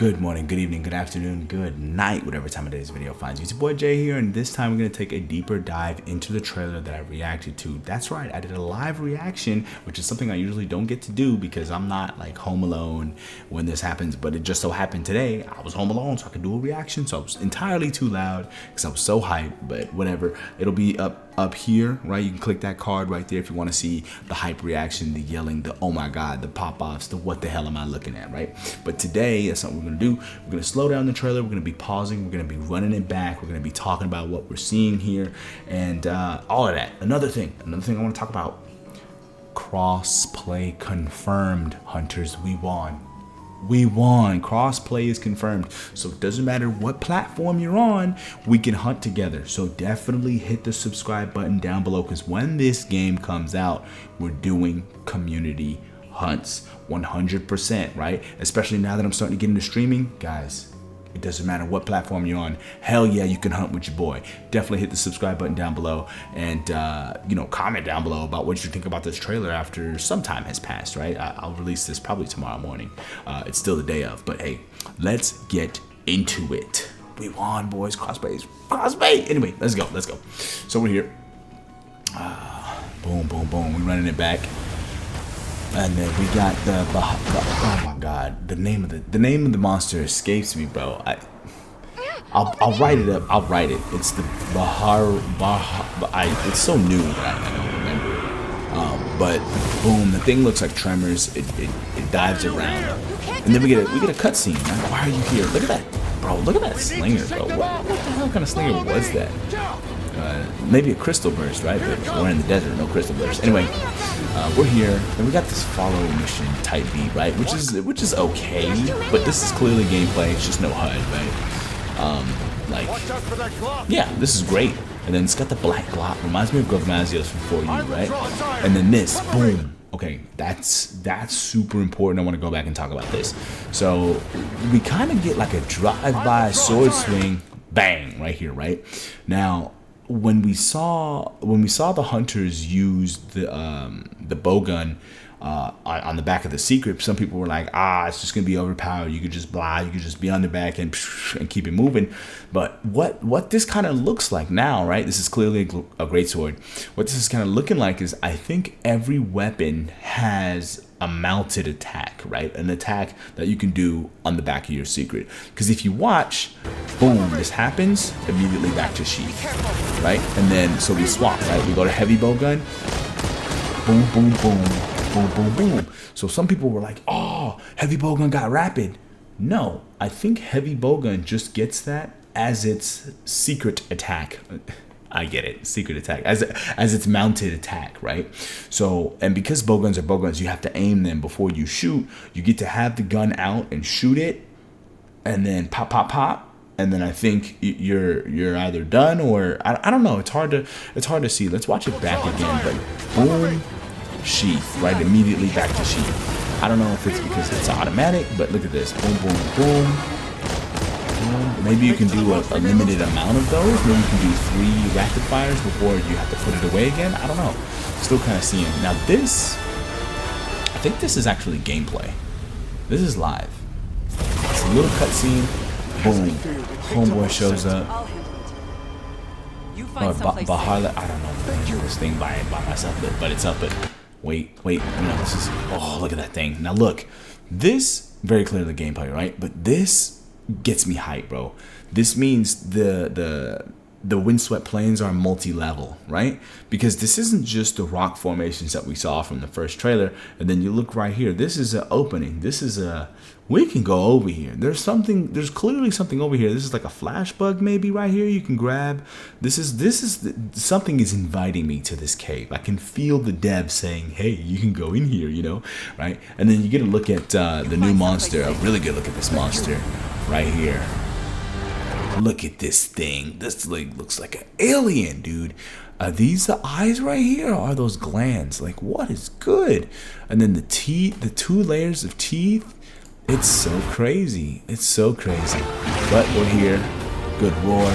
Good morning, good evening, good afternoon, good night, whatever time of day this video finds you. It's your boy Jay here, and this time we're going to take a deeper dive into the trailer that I reacted to. That's right, I did a live reaction, which is something I usually don't get to do because I'm not like home alone when this happens, but it just so happened today I was home alone so I could do a reaction, so I was entirely too loud because I was so hyped, but whatever. It'll be up here, right? You can click that card right there if you want to see the hype reaction, the yelling, the oh my god, the pop-offs, the what the hell am I looking at, right? But today, that's something we're going to do. We're going to slow down the trailer, we're going to be pausing, we're going to be running it back, we're going to be talking about what we're seeing here, and all of that. Another thing I want to talk about, crossplay confirmed. Hunters, we won. We won. Crossplay is confirmed. So it doesn't matter what platform you're on, we can hunt together. So definitely hit the subscribe button down below, because when this game comes out, we're doing community hunts 100%, right? Especially now that I'm starting to get into streaming, guys. It doesn't matter what platform you're on. Hell yeah, you can hunt with your boy. Definitely hit the subscribe button down below, and comment down below about what you think about this trailer after some time has passed, right? I'll release this probably tomorrow morning. It's still the day of, but hey, let's get into it. We won, boys. Crossplay. Anyway, let's go. So we're here. Boom, boom, boom. We're running it back. And then we got the oh my god, the name of the monster escapes me, bro. I'll write it up. I'll write it. It's the it's so new that I don't remember it. But boom, the thing looks like Tremors. It dives around, and then we get a cutscene. Why are you here? Look at that, bro. Look at that slinger, bro. What the hell kind of slinger was that? Maybe a crystal burst, right? But we're in the desert, no crystal burst. Anyway, we're here, and we got this follow mission type beat, right? Which is okay, but this is clearly gameplay. It's just no HUD, right? Yeah, this is great. And then it's got the black glop, reminds me of Gravmazios from 4U, right? And then this, boom. Okay, that's super important. I want to go back and talk about this. So we kind of get like a drive-by sword swing, bang, right here, right? Now, when we saw the hunters use the bowgun on the back of the secret, some people were like, it's just gonna be overpowered. You could just you could just be on the back and keep it moving. But what this kind of looks like now, right? This is clearly a greatsword. What this is kind of looking like is, I think every weapon has a mounted attack, right? An attack that you can do on the back of your secret. Because if you watch, boom, this happens, immediately back to sheath, right? And then, so we swap, right? We go to heavy bowgun, boom, boom, boom, boom, boom, boom. So some people were like, oh, heavy bowgun got rapid. No, I think heavy bowgun just gets that as its secret attack. I get it, secret attack, as its mounted attack, right? So, and because bowguns are bowguns, you have to aim them before you shoot. You get to have the gun out and shoot it, and then pop, pop, pop, and then I think you're either done or I don't know. It's hard to see. Let's watch it back again. But boom, sheath, right? Immediately back to sheath. I don't know if it's because it's automatic, but look at this, boom, boom, boom. Maybe you can do a limited amount of those. Maybe you can do 3 rapid fires before you have to put it away again. I don't know. Still kind of seeing. Now this, I think this is actually gameplay. This is live. It's a little cutscene. Boom. Homeboy shows up. Or Bahala. I don't know if I can do this thing by myself, but it's up. But wait. No, this is. Oh, look at that thing. Now look, this very clearly gameplay, right? But this gets me hype, bro. This means the windswept plains are multi-level, right? Because this isn't just the rock formations that we saw from the first trailer. And then you look right here, this is an opening. This is we can go over here. There's clearly something over here. This is like a flash bug maybe right here you can grab. Something is inviting me to this cave. I can feel the dev saying, hey, you can go in here, you know, right? And then you get a look at the new monster, a really good look at this monster right here. Look at this thing. This like looks like an alien, dude. Are these the eyes right here, or are those glands? Like, what is good? And then the teeth, the 2 layers of teeth. It's so crazy. It's so crazy. But we're here. Good roar.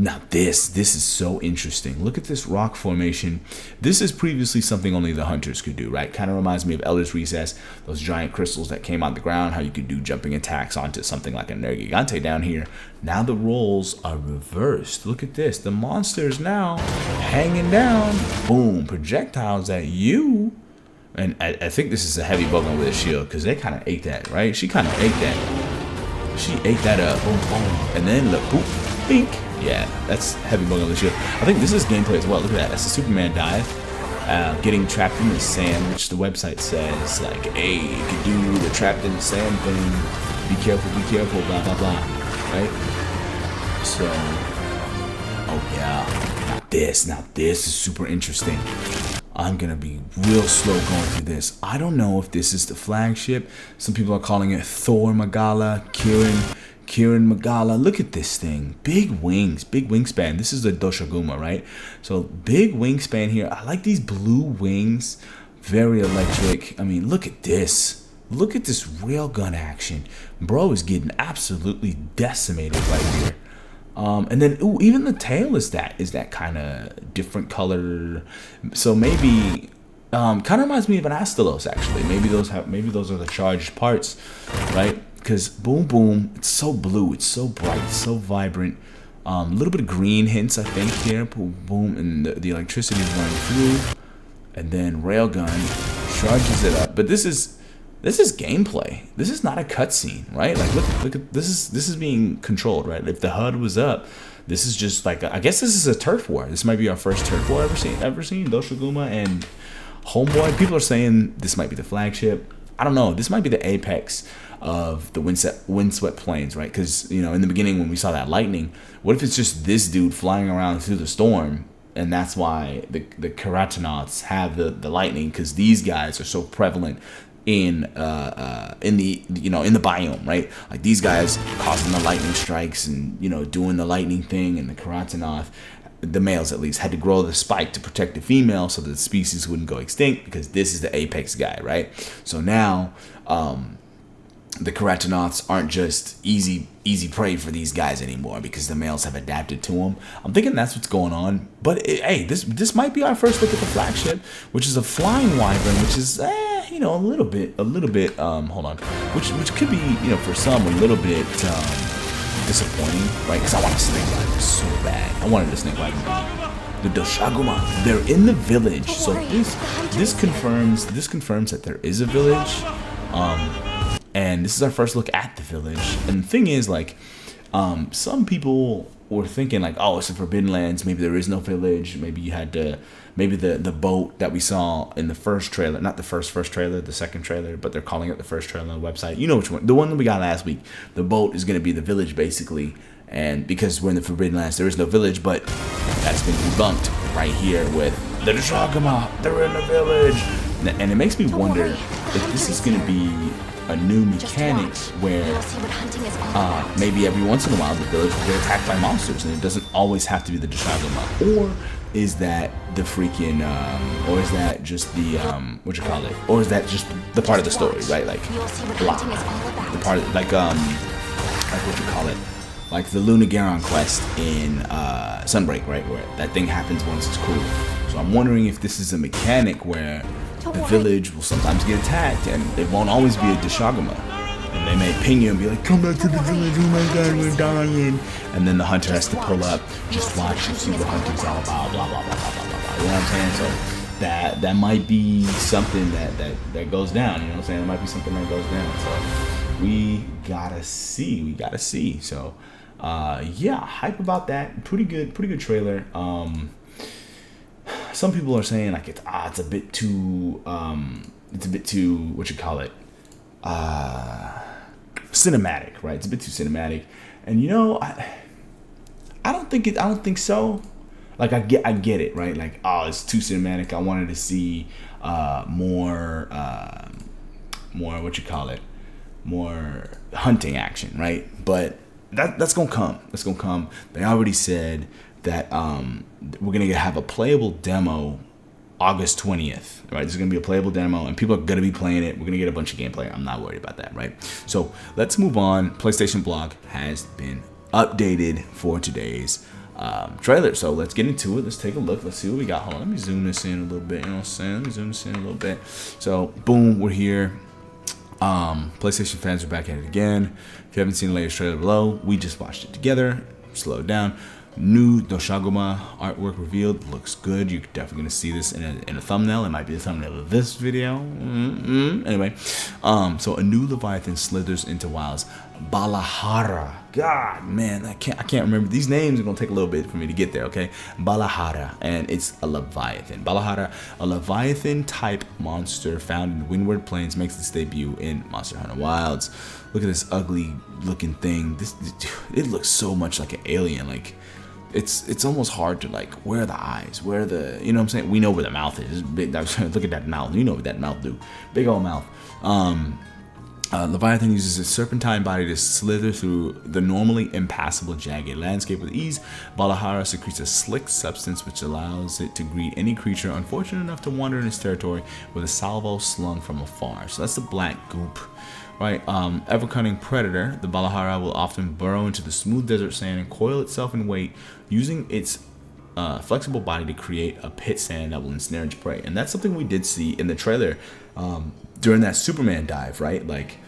Now this is so interesting. Look at this rock formation. This is previously something only the hunters could do, right? Kind of reminds me of Elder's Recess, those giant crystals that came out the ground, how you could do jumping attacks onto something like a Nergigante down here. Now the roles are reversed. Look at this. The monster's now hanging down. Boom. Projectiles at you. And I think this is a heavy bowgun with a shield, because they kind of ate that, right? She kind of ate that. She ate that up. Boom, boom. And then look, boop, bink. Yeah, that's heavy bowgun with a shield. I think this is gameplay as well. Look at that. That's a Superman dive. Getting trapped in the sand, which the website says, like, hey, you can do the trapped in the sand thing. Be careful, blah, blah, blah. Right? So, oh yeah. Now this is super interesting. I'm gonna be real slow going through this. I don't know if this is the flagship. Some people are calling it Thor Magala, Kirin Magala. Look at this thing. Big wings, big wingspan. This is the Doshaguma, right? So big wingspan here. I like these blue wings. Very electric. I mean, look at this. Look at this railgun action. Bro is getting absolutely decimated right here. And then, ooh, even the tail is that kind of different color. So maybe, kind of reminds me of an Astalos actually. Maybe those are the charged parts, right? Because boom, boom, it's so blue, it's so bright, it's so vibrant. A little bit of green hints, I think here. Boom, boom, and the electricity is running through. And then railgun charges it up. But this is gameplay. This is not a cutscene, right? Like look at this is being controlled, right? If the HUD was up, this is just like I guess this is a turf war. This might be our first turf war ever seen. Doshaguma and Homeboy. People are saying this might be the flagship. I don't know. This might be the apex of the windswept plains, right? Because in the beginning when we saw that lightning, what if it's just this dude flying around through the storm? And that's why the Karatanauts have the lightning, because these guys are so prevalent in the biome, right? Like these guys causing the lightning strikes and doing the lightning thing, and the Karatanauts, the males at least, had to grow the spike to protect the female so that the species wouldn't go extinct, because this is the apex guy, right? So now the Karatanauts aren't just easy prey for these guys anymore, because the males have adapted to them. I'm thinking that's what's going on. But hey, this might be our first look at the flagship, which is a flying wyvern, which is a little bit hold on, which could be for some a little bit disappointing, right? Because I want a snake rider so bad. I wanted a snake rider. The Doshaguma, they're in the village. So this confirms that there is a village. And this is our first look at the village. And the thing is, like, some people were thinking like, oh, it's the Forbidden Lands. Maybe there is no village. Maybe you had to, maybe the boat that we saw in the first trailer, not the first trailer, the second trailer, but they're calling it the first trailer on the website. You know which one? The one that we got last week. The boat is going to be the village, basically. And because we're in the Forbidden Lands, there is no village, but that's been debunked right here with the Doshaguma. They're in the village. And it makes me wonder if this is going to be a new mechanic where maybe every once in a while the village will get attacked by monsters, and it doesn't always have to be the Doshaguma. Or is that the freaking or is that just the or is that just the part of the story, right? Like the part of, like like the Lunagaron quest in Sunbreak, right, where that thing happens once it's cool. So I'm wondering if this is a mechanic where the village will sometimes get attacked, and it won't always be a Doshaguma. And they may ping you and be like, come back to the village, oh my god, we're dying. And then the hunter has to pull up, just watch and see what hunting's all about, blah, blah, blah, blah, blah, blah. You know what I'm saying? So that might be something that goes down, you know what I'm saying? It might be something that goes down. So we gotta see. So yeah, hype about that. Pretty good trailer. Some people are saying like it's a bit too cinematic, right? It's a bit too cinematic, and I don't think so. Like I get it, right? Like, oh, it's too cinematic. I wanted to see more more hunting action, right? But that's gonna come. They already said that we're gonna have a playable demo August 20th, right? This is gonna be a playable demo, and people are gonna be playing it. We're gonna get a bunch of gameplay. I'm not worried about that, right? So let's move on. PlayStation blog has been updated for today's trailer. So let's get into it. Let's take a look. Let's see what we got. Hold on, let me zoom this in a little bit. You know what I'm saying? Let me zoom this in a little bit. So boom, we're here. PlayStation fans are back at it again. If you haven't seen the latest trailer below, we just watched it together. Slow it down. New Doshaguma artwork revealed. Looks good. You're definitely going to see this in a thumbnail. It might be the thumbnail of this video. Anyway, so a new Leviathan slithers into Wild's Balahara. God, man, I can't remember. These names are going to take a little bit for me to get there, okay? Balahara, and it's a Leviathan. Balahara, a Leviathan-type monster found in the Windward Plains, makes its debut in Monster Hunter Wilds. Look at this ugly-looking thing. It looks so much like an alien, like... It's almost hard to like, where are the eyes, where are the, you know what I'm saying? We know where the mouth is. Big, look at that mouth. You know what that mouth do. Big old mouth. Leviathan uses its serpentine body to slither through the normally impassable jagged landscape with ease. Balahara secretes a slick substance which allows it to greet any creature unfortunate enough to wander in its territory with a salvo slung from afar. So that's the black goop. Right, ever-cunning predator, the Balahara will often burrow into the smooth desert sand and coil itself in wait, using its flexible body to create a pit sand that will ensnare its prey. And that's something we did see in the trailer during that Superman dive, right? Like,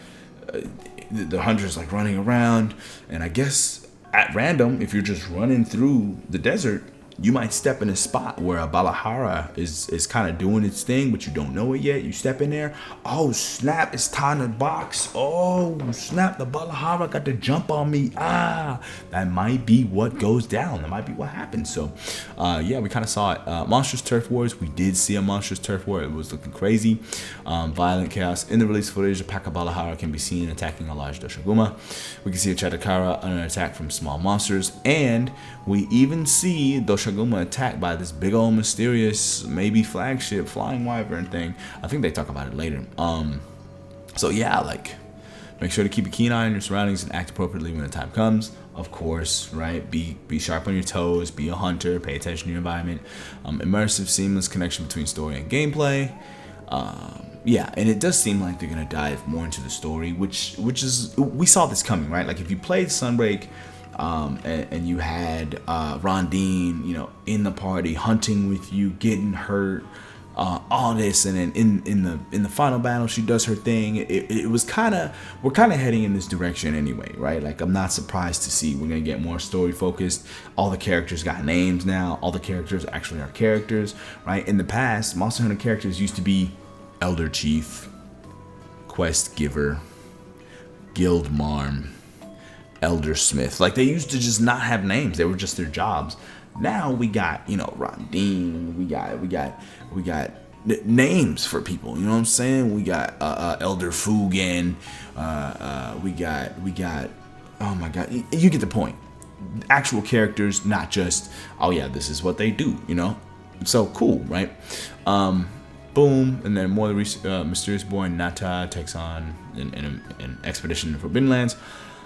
the hunter's like running around, and I guess at random, if you're just running through the desert, you might step in a spot where a Balahara is kind of doing its thing, but you don't know it yet. You step in there. Oh, snap. It's time to box. Oh, snap. The Balahara got to jump on me. Ah, that might be what goes down. That might be what happens. So, yeah, we kind of saw it. Monstrous Turf Wars. We did see a Monstrous Turf War. It was looking crazy. Violent chaos. In the release footage, a pack of Balahara can be seen attacking a large Doshaguma. We can see a Chatakara under attack from small monsters. And we even see Doshaguma attacked by this big old mysterious, maybe flagship flying wyvern thing. I think they talk about it later. So yeah, like, make sure to keep a keen eye on your surroundings and act appropriately when the time comes. Of course, right? Be sharp on your toes. Be a hunter. Pay attention to your environment. Immersive, seamless connection between story and gameplay. Yeah, and it does seem like they're gonna dive more into the story, which is, we saw this coming, right? Like, if you played Sunbreak, and you had Rondine, you know, in the party, hunting with you, getting hurt, all this, and then in the final battle, she does her thing. It was we're kind of heading in this direction anyway, right? Like, I'm not surprised to see we're gonna get more story focused. All the characters got names now. All the characters actually are characters, right? In the past, Monster Hunter characters used to be Elder Chief, Quest Giver, Guild Marm, Elder Smith. Like, they used to just not have names. They were just their jobs. Now we got, you know, Rondine. We got names for people. You know what I'm saying? We got Elder Fugan. We got. Oh my God, you get the point. Actual characters, not just, oh yeah, this is what they do. You know, so cool, right? Boom, and then more mysterious boy Nata takes on an expedition in the Forbidden Lands.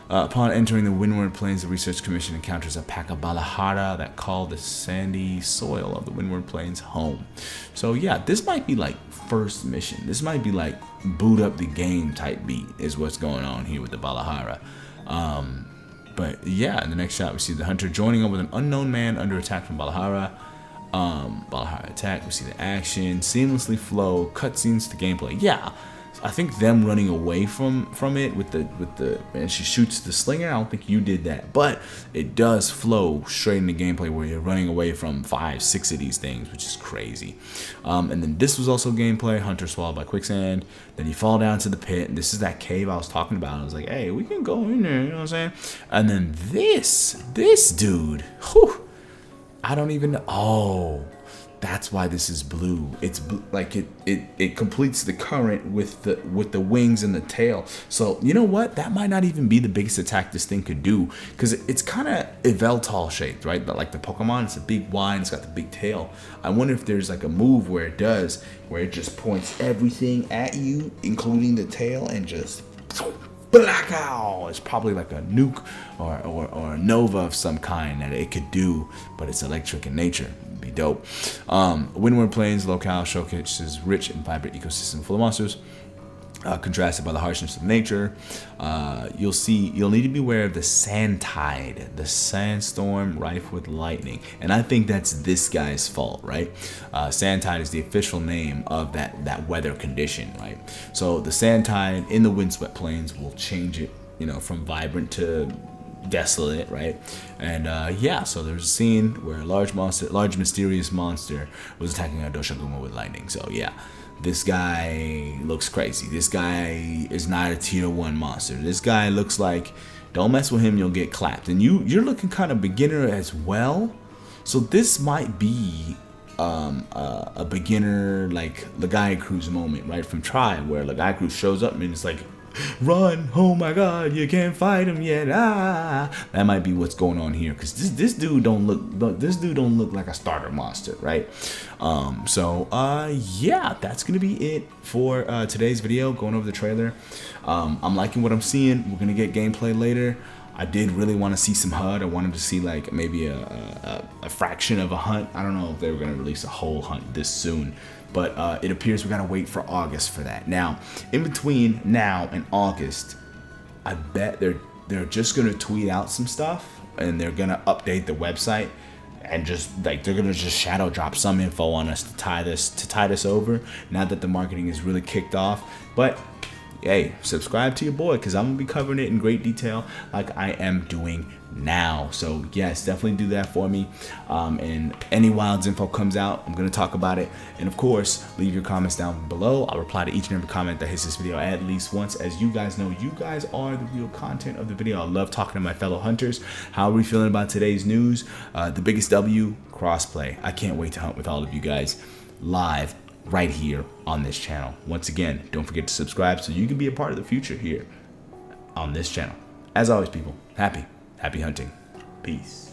Upon entering the Windward Plains, the Research Commission encounters a pack of Balahara that call the sandy soil of the Windward Plains home. So yeah, this might be like first mission. This might be like boot up the game type beat is what's going on here with the Balahara. But yeah, in the next shot we see the hunter joining up with an unknown man under attack from Balahara. Balahara attack, we see the action, seamlessly flow, cutscenes to gameplay. Yeah, I think them running away from it with the and she shoots the slinger. I don't think you did that, but it does flow straight into gameplay where you're running away from 5-6 of these things, which is crazy. And then this was also gameplay. Hunter swallowed by quicksand. Then you fall down to the pit, and this is that cave I was talking about. I was like, hey, we can go in there. You know what I'm saying? And then this dude, whew, I don't even know. Oh, that's why this is blue. It's like it completes the current with the wings and the tail. So you know what? That might not even be the biggest attack this thing could do, because it's kind of Yveltal shaped, right? But like the Pokemon, it's a big Y and it's got the big tail. I wonder if there's like a move where it just points everything at you, including the tail, and just blackout. It's probably like a nuke or a nova of some kind that it could do, but it's electric in nature. It'd be dope. Windward Plains locale showcases rich and vibrant ecosystem full of monsters. contrasted by the harshness of nature. You'll need to be aware of the sand tide, the sandstorm rife with lightning, and I think that's this guy's fault, right? Sand tide is the official name of that weather condition, right? So the sand tide in the windswept plains will change it, from vibrant to desolate, right? And yeah, so there's a scene where a large mysterious monster was attacking a Doshaguma with lightning. So yeah, this guy looks crazy. This guy is not a tier 1 monster. This guy looks like, don't mess with him, you'll get clapped. And you're looking kind of beginner as well. So this might be a beginner like Lagai Cruz moment, right, from Tribe, where Lagai Cruz shows up and it's like, run, oh my god, you can't fight him yet, that might be what's going on here, because this dude don't look like a starter monster, right? So yeah, that's gonna be it for today's video, going over the trailer. I'm liking what I'm seeing. We're gonna get gameplay later. I did really want to see some HUD. I wanted to see like maybe a fraction of a hunt. I don't know if they were gonna release a whole hunt this soon, but it appears we gotta wait for August for that. Now, in between now and August, I bet they're just gonna tweet out some stuff and they're gonna update the website and just like they're gonna just shadow drop some info on us to tie this over. Now that the marketing is really kicked off, but hey, subscribe to your boy, because I'm gonna be covering it in great detail like I am doing now. So yes, definitely do that for me. And any Wilds info comes out, I'm gonna talk about it. And of course, leave your comments down below. I'll reply to each and every comment that hits this video at least once. As you guys know, you guys are the real content of the video. I love talking to my fellow hunters. How are we feeling about today's news? The biggest W, crossplay. I can't wait to hunt with all of you guys live right here on this channel. Once again, don't forget to subscribe so you can be a part of the future here on this channel. As always, people, happy hunting. Peace.